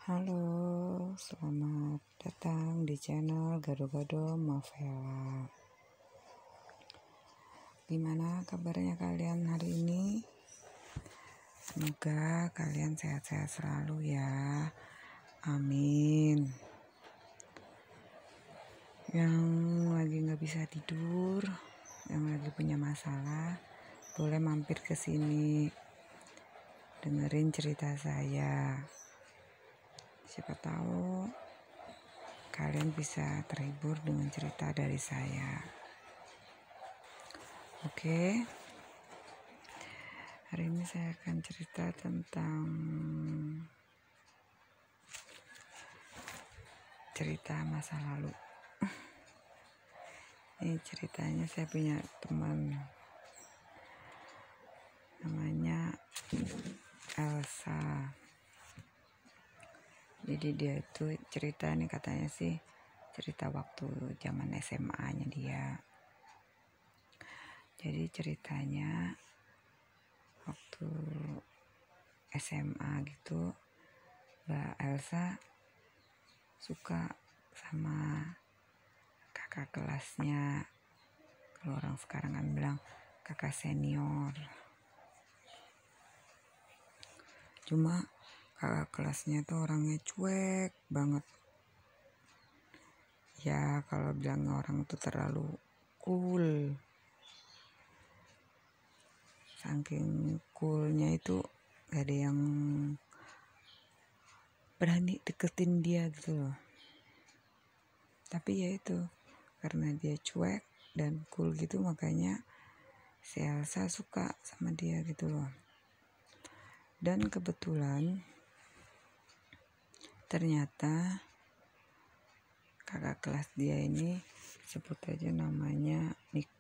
Halo, selamat datang di channel Gado-Gado Novela. Gimana kabarnya kalian hari ini? Semoga kalian sehat-sehat selalu ya. Amin. Yang lagi gak bisa tidur, yang lagi punya masalah, boleh mampir ke sini. Dengerin cerita saya. Siapa tahu kalian bisa terhibur dengan cerita dari saya. Oke. Hari ini saya akan cerita tentang cerita masa lalu. Ini ceritanya saya punya teman namanya Elsa. Jadi dia itu cerita nih, katanya sih cerita waktu zaman SMA-nya dia. Jadi ceritanya waktu SMA gitu, Mbak Elsa suka sama kakak kelasnya. Kalau orang sekarang kan bilang kakak senior. Cuma kakak kelasnya tuh orangnya cuek banget. Ya kalau bilang orang tuh terlalu cool. Saking coolnya itu gak ada yang berani deketin dia gitu loh. Tapi ya itu, karena dia cuek dan cool gitu, makanya si Elsa suka sama dia gitu loh. Dan kebetulan ternyata kakak kelas dia ini, sebut aja namanya Nick,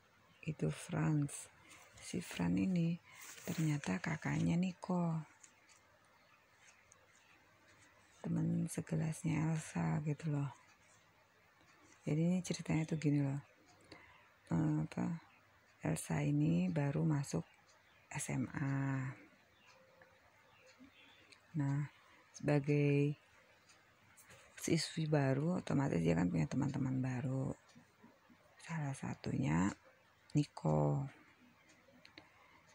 itu Franz. Si Franz ini ternyata kakaknya Nico, teman sekelasnya Elsa gitu loh. Jadi ini ceritanya tuh gini loh. Elsa ini baru masuk SMA. Nah, sebagai siswi baru, otomatis dia kan punya teman-teman baru. Salah satunya Nico.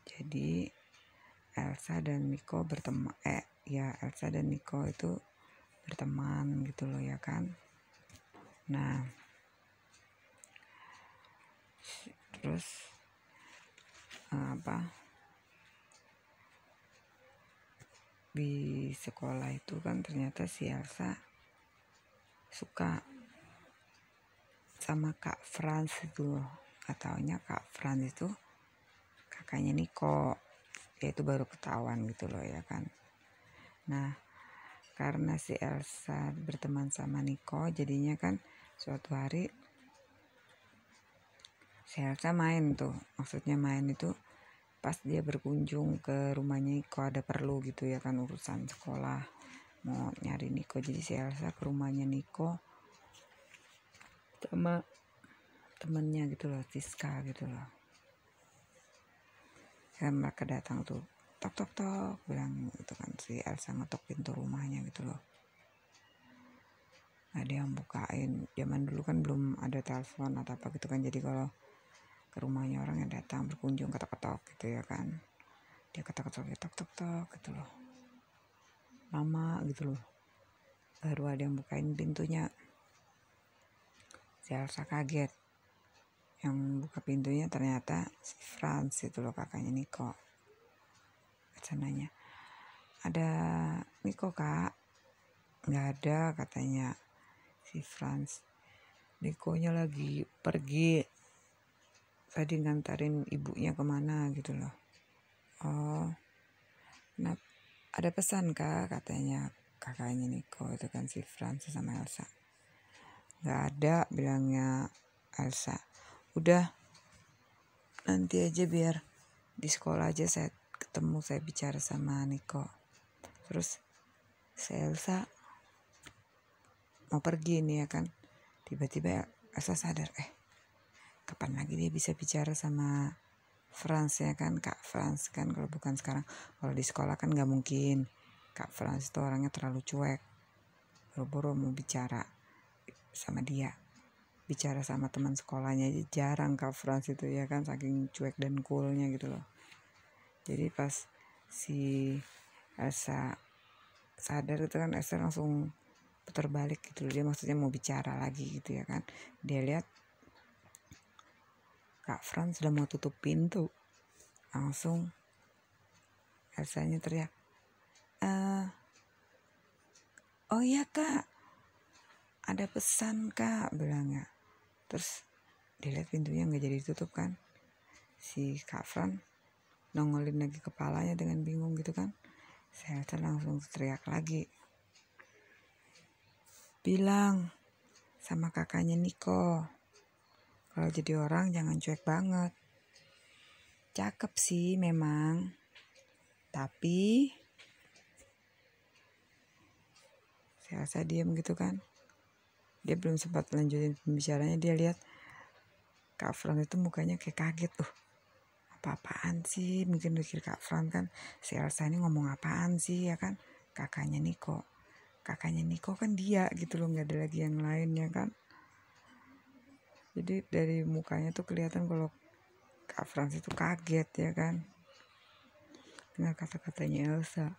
Jadi Elsa dan Nico berteman. Elsa dan Nico itu berteman gitu loh ya kan. Nah, terus di sekolah itu kan ternyata si Elsa suka sama Kak Franz itu. Gak taunya Kak Franz itu kakaknya Nico. Ya itu baru ketahuan gitu loh ya kan. Nah, karena si Elsa berteman sama Nico, jadinya kan suatu hari si Elsa main tuh. Maksudnya main itu pas dia berkunjung ke rumahnya Nico, ada perlu gitu ya kan, urusan sekolah, mau nyari Nico. Jadi si Elsa ke rumahnya Nico sama temennya gitu loh, Siska gitu loh. Dan mereka datang tuh, tok tok tok, bilang gitu kan. Si Elsa ngetok pintu rumahnya gitu loh. Ada yang bukain. Zaman dulu kan belum ada telepon atau apa gitu kan. Jadi kalau ke rumahnya orang yang datang berkunjung, ketok-ketok gitu ya kan, dia ketok-ketok, tok-tok gitu loh, lama gitu loh, baru ada yang bukain pintunya. Si Elsa kaget, yang buka pintunya ternyata si Franz itu loh, kakaknya Nico. Kesananya, ada Nico kak? Nggak ada katanya si Franz. Nico-nya lagi pergi, tadi ngantarin ibunya kemana gitu loh. Oh, nah, ada pesan kak, katanya kakaknya Nico itu kan, si Franz sama Elsa. Nggak ada, bilangnya Elsa. Udah, nanti aja, biar di sekolah aja saya ketemu, saya bicara sama Nico. Terus si Elsa mau pergi nih ya kan, tiba-tiba Elsa sadar, kapan lagi dia bisa bicara sama Franz ya kan, Kak Franz kan, kalau bukan sekarang. Kalau di sekolah kan nggak mungkin, Kak Franz itu orangnya terlalu cuek. boro-boro mau bicara sama dia, bicara sama teman sekolahnya aja jarang Kak Frans itu ya kan, saking cuek dan coolnya gitu loh. Jadi pas si Elsa sadar itu kan, Elsa langsung putar balik gitu loh, dia maksudnya mau bicara lagi gitu ya kan. Dia lihat Kak Frans sudah mau tutup pintu, langsung Elsanya teriak, oh iya Kak, ada pesan Kak, bilangnya. Terus dilihat pintunya nggak jadi tutup kan, si Kak Fran nongolin lagi kepalanya dengan bingung gitu kan. Saya langsung teriak lagi, bilang sama kakaknya Niko, kalau jadi orang jangan cuek banget. Cakep sih memang, tapi saya rasa diam gitu kan. Dia belum sempat lanjutin pembicaranya, dia lihat Kak Fran itu mukanya kayak kaget. Apa-apaan sih, mungkin mikir Kak Fran kan, si Elsa ini ngomong apaan sih ya kan. Kakaknya Niko kan dia gitu loh, nggak ada lagi yang lain ya kan. Jadi dari mukanya tuh kelihatan kalau Kak Frans itu kaget ya kan dengan kata-katanya Elsa.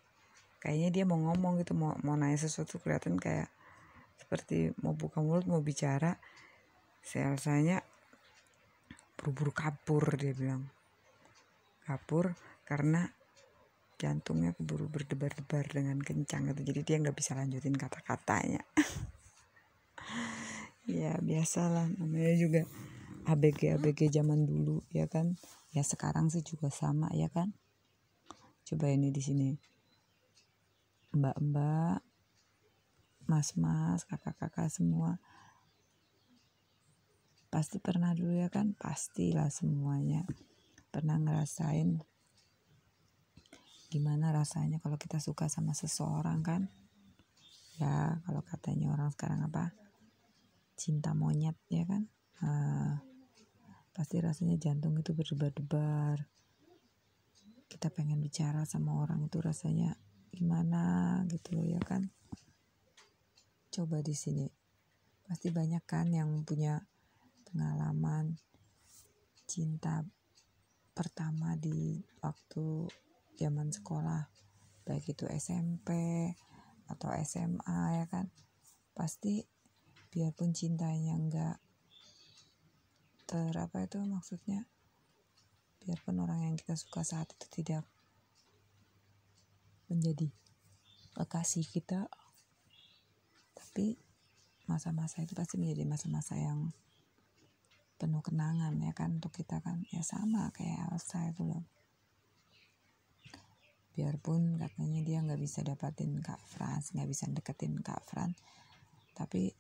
Kayaknya dia mau ngomong gitu, mau nanya sesuatu, kelihatan kayak seperti mau buka mulut mau bicara. Si Elsanya buru-buru kabur, dia bilang kabur karena jantungnya keburu berdebar-debar dengan kencang gitu, jadi dia nggak bisa lanjutin kata-katanya. Ya biasalah, namanya juga ABG zaman dulu ya kan. Ya sekarang sih juga sama ya kan. Coba ini di sini mbak-mbak, mas-mas, kakak-kakak semua pasti pernah dulu ya kan, pastilah semuanya pernah ngerasain gimana rasanya kalau kita suka sama seseorang kan. Ya kalau katanya orang sekarang apa, cinta monyet ya kan. Pasti rasanya jantung itu berdebar-debar, kita pengen bicara sama orang itu rasanya gimana gitu loh ya kan. Coba di sini pasti banyak kan yang punya pengalaman cinta pertama di waktu zaman sekolah, baik itu SMP atau SMA ya kan. Pasti biarpun cintanya enggak itu maksudnya, biarpun orang yang kita suka saat itu tidak menjadi kekasih kita, tapi masa-masa itu pasti menjadi masa-masa yang penuh kenangan ya kan untuk kita kan. Ya sama kayak Elsa itu loh, biarpun katanya dia nggak bisa dapatin Kak Frans, nggak bisa deketin Kak Frans, tapi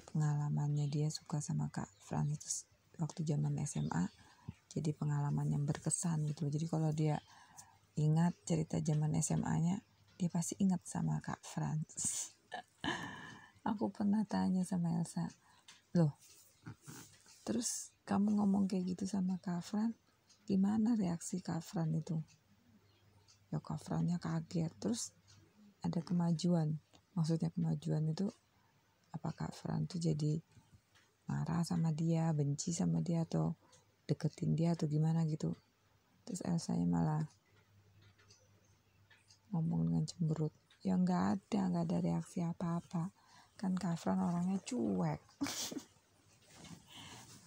pengalamannya dia suka sama Kak Frans itu waktu zaman SMA jadi pengalaman yang berkesan gitu. Jadi kalau dia ingat cerita zaman SMA-nya, dia pasti ingat sama Kak Frans. Aku pernah tanya sama Elsa, loh terus kamu ngomong kayak gitu sama Kak Fran, gimana reaksi Kak Fran itu? Ya Kak Frannya kaget, terus ada kemajuan. Maksudnya kemajuan itu apa Kak Fran tuh jadi marah sama dia, benci sama dia, atau deketin dia atau gimana gitu. Terus Elsanya malah ngomong dengan cemberut, ya nggak ada reaksi apa-apa, kan Kak Fran orangnya cuek.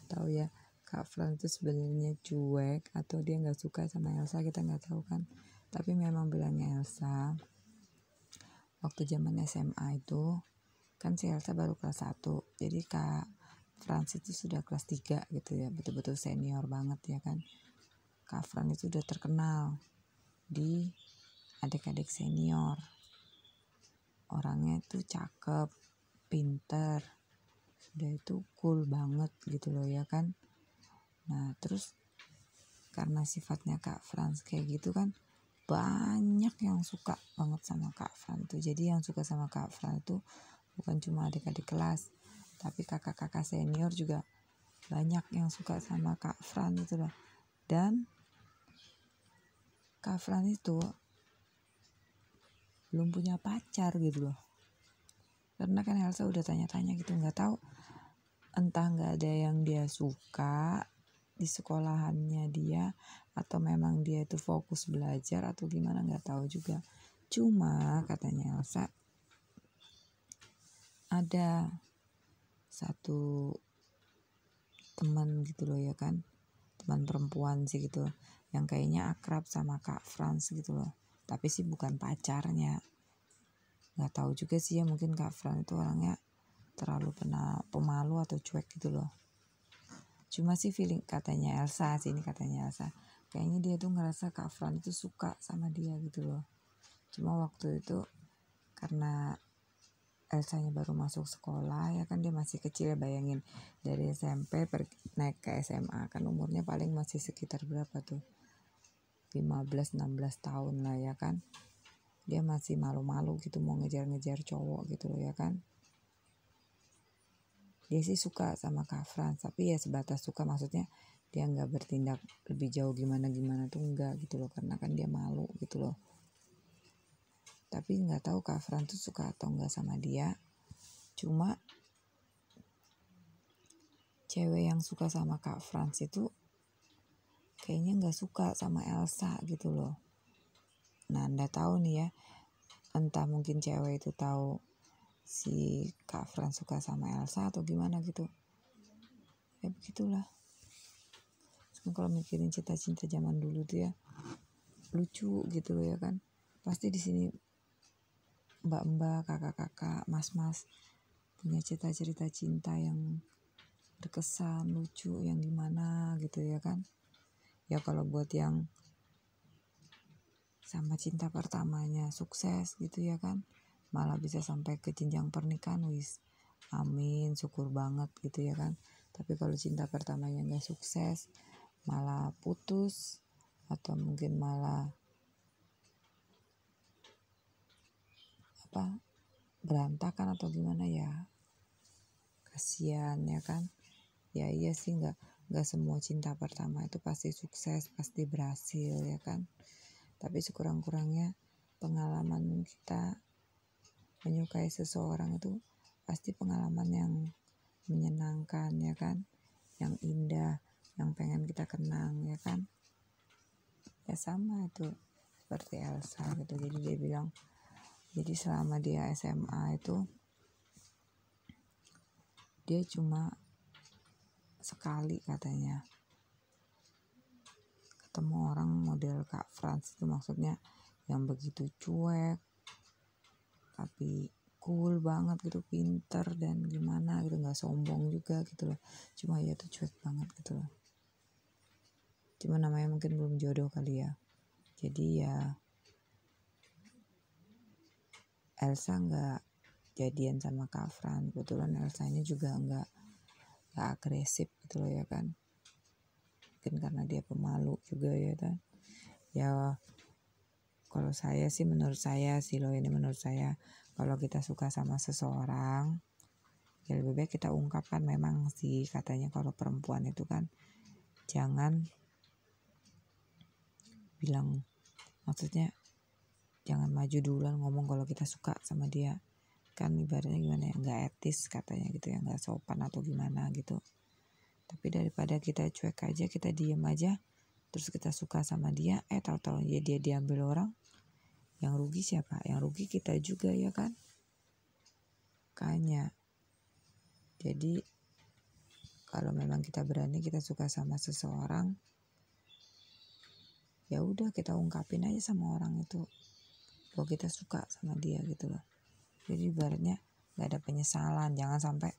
Tahu ya Kak Fran itu sebenarnya cuek atau dia nggak suka sama Elsa, kita nggak tahu kan. Tapi memang bilangnya Elsa waktu zaman SMA itu kan si Elsa baru kelas 1, jadi Kak Frans itu sudah kelas 3 gitu ya, betul-betul senior banget ya kan. Kak Frans itu udah terkenal di adik-adik senior, orangnya itu cakep, pinter, udah itu cool banget gitu loh ya kan. Nah terus karena sifatnya Kak Frans kayak gitu kan, banyak yang suka banget sama Kak Frans tuh. Jadi yang suka sama Kak Frans itu bukan cuma adik-adik kelas, tapi kakak-kakak senior juga banyak yang suka sama Kak Frans itu loh. Dan Kak Frans itu belum punya pacar gitu loh. Karena kan Elsa udah tanya-tanya gitu, nggak tahu entah nggak ada yang dia suka di sekolahannya dia atau memang dia itu fokus belajar atau gimana, nggak tahu juga. Cuma katanya Elsa ada satu teman gitu loh ya kan, teman perempuan sih gitu yang kayaknya akrab sama Kak Frans gitu loh, tapi sih bukan pacarnya. Nggak tahu juga sih ya, mungkin Kak Frans itu orangnya terlalu pemalu atau cuek gitu loh. Cuma sih feeling katanya Elsa sih, ini katanya Elsa, kayaknya dia tuh ngerasa Kak Fran itu suka sama dia gitu loh. Cuma waktu itu karena Elsanya baru masuk sekolah ya kan, dia masih kecil ya, bayangin dari SMP naik ke SMA kan umurnya paling masih sekitar berapa tuh, 15-16 tahun lah ya kan. Dia masih malu-malu gitu mau ngejar-ngejar cowok gitu loh ya kan. Dia sih suka sama Kak Frans, tapi ya sebatas suka, maksudnya dia nggak bertindak lebih jauh gimana tuh enggak gitu loh, karena kan dia malu gitu loh. Tapi nggak tahu Kak Frans tuh suka atau enggak sama dia. Cuma cewek yang suka sama Kak Frans itu kayaknya nggak suka sama Elsa gitu loh. Nah, Anda tahu nih ya, entah mungkin cewek itu tahu si Kak Frans suka sama Elsa atau gimana gitu. Ya begitulah. Kalau mikirin cinta-cinta zaman dulu tuh ya lucu gitu loh ya kan. Pasti di sini mbak-mbak, kakak-kakak, mas-mas punya cerita cinta yang berkesan, lucu, yang gimana gitu ya kan. Ya kalau buat yang sama cinta pertamanya sukses gitu ya kan, malah bisa sampai ke jenjang pernikahan, wis amin, syukur banget gitu ya kan. Tapi kalau cinta pertamanya nggak sukses, malah putus atau mungkin malah berantakan atau gimana ya, kasihan ya kan. Ya iya sih, nggak semua cinta pertama itu pasti sukses, pasti berhasil ya kan. Tapi sekurang-kurangnya pengalaman kita menyukai seseorang itu pasti pengalaman yang menyenangkan ya kan, yang indah, yang pengen kita kenang ya kan. Ya sama itu seperti Elsa gitu. Jadi dia bilang, jadi selama dia SMA itu dia cuma sekali katanya ketemu orang model Kak Frans itu, maksudnya yang begitu cuek tapi cool banget gitu, pinter dan gimana gitu, nggak sombong juga gitu loh. Cuma ya tuh cuek banget gitu loh. Cuma namanya mungkin belum jodoh kali ya. Jadi ya Elsa nggak jadian sama Kak Fran. Kebetulan Elsanya juga nggak agresif gitu loh ya kan. Mungkin karena dia pemalu juga ya kan. Ya kalau saya sih, menurut saya sih loh, ini menurut saya, kalau kita suka sama seseorang ya lebih baik kita ungkapkan. Memang sih katanya kalau perempuan itu kan jangan bilang, maksudnya jangan maju duluan ngomong kalau kita suka sama dia, kan ibaratnya gimana ya, nggak etis katanya gitu ya, nggak sopan atau gimana gitu. Tapi daripada kita cuek aja, kita diem aja, terus kita suka sama dia, tahu-tahu ya dia diambil orang, yang rugi siapa? Yang rugi kita juga ya kan. Makanya jadi kalau memang kita berani, kita suka sama seseorang, ya udah kita ungkapin aja sama orang itu bahwa kita suka sama dia gitu loh. Jadi ibaratnya nggak ada penyesalan. Jangan sampai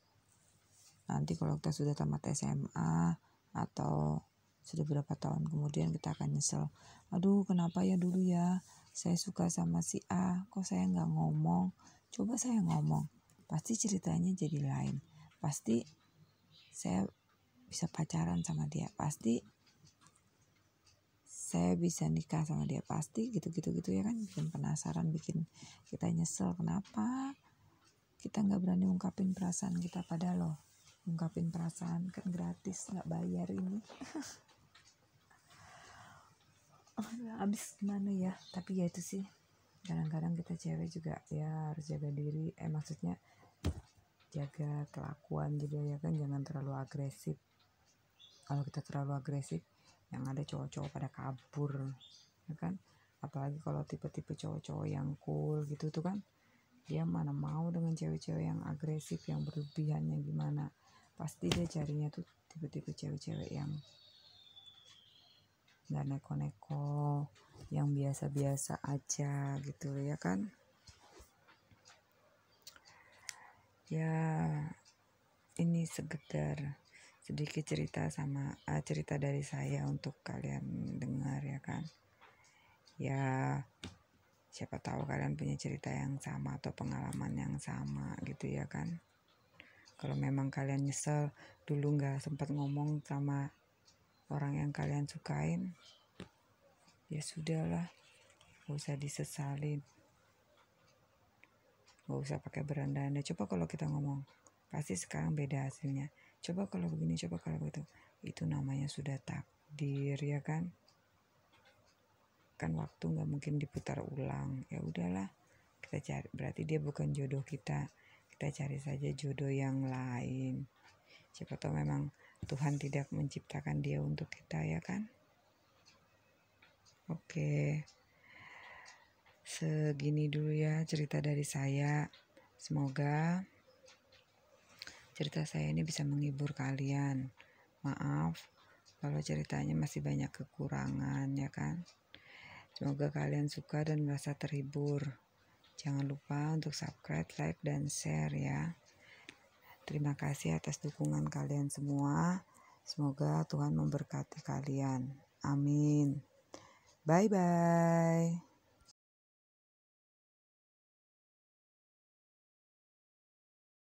nanti kalau kita sudah tamat SMA atau sudah berapa tahun kemudian kita akan nyesel, aduh kenapa ya dulu ya saya suka sama si A, kok saya nggak ngomong. Coba saya ngomong, pasti ceritanya jadi lain. Pasti saya bisa pacaran sama dia, pasti saya bisa nikah sama dia, pasti gitu ya kan. Bikin penasaran, bikin kita nyesel, kenapa kita nggak berani ungkapin perasaan kita. Padahal loh, ungkapin perasaan kan gratis, nggak bayar ini. Abis gimana ya. Tapi ya itu sih, kadang-kadang kita cewek juga ya harus jaga diri, maksudnya jaga kelakuan juga ya kan, jangan terlalu agresif. Kalau kita terlalu agresif, yang ada cowok-cowok pada kabur ya kan. Apalagi kalau tipe-tipe cowok-cowok yang cool gitu tuh kan, dia mana mau dengan cewek-cewek yang agresif, yang berlebihannya gimana. Pasti dia carinya tuh tipe-tipe cewek-cewek yang gak neko-neko, yang biasa-biasa aja gitu ya kan. Ya ini sekedar sedikit cerita cerita dari saya untuk kalian dengar ya kan. Ya siapa tahu kalian punya cerita yang sama atau pengalaman yang sama gitu ya kan. Kalau memang kalian nyesel dulu gak sempat ngomong sama orang yang kalian sukain, ya sudahlah, gak usah disesalin, gak usah pakai beranda-anda. Coba kalau kita ngomong, pasti sekarang beda hasilnya. Coba kalau begini, coba kalau begitu. Itu namanya sudah takdir ya kan. Kan waktu gak mungkin diputar ulang. Ya udahlah, kita cari. Berarti dia bukan jodoh kita. Kita cari saja jodoh yang lain. Siapa tahu memang Tuhan tidak menciptakan dia untuk kita ya kan. Oke, segini dulu ya cerita dari saya. Semoga cerita saya ini bisa menghibur kalian. Maaf kalau ceritanya masih banyak kekurangan ya kan. Semoga kalian suka dan merasa terhibur. Jangan lupa untuk subscribe, like, dan share ya. Terima kasih atas dukungan kalian semua. Semoga Tuhan memberkati kalian. Amin. Bye-bye.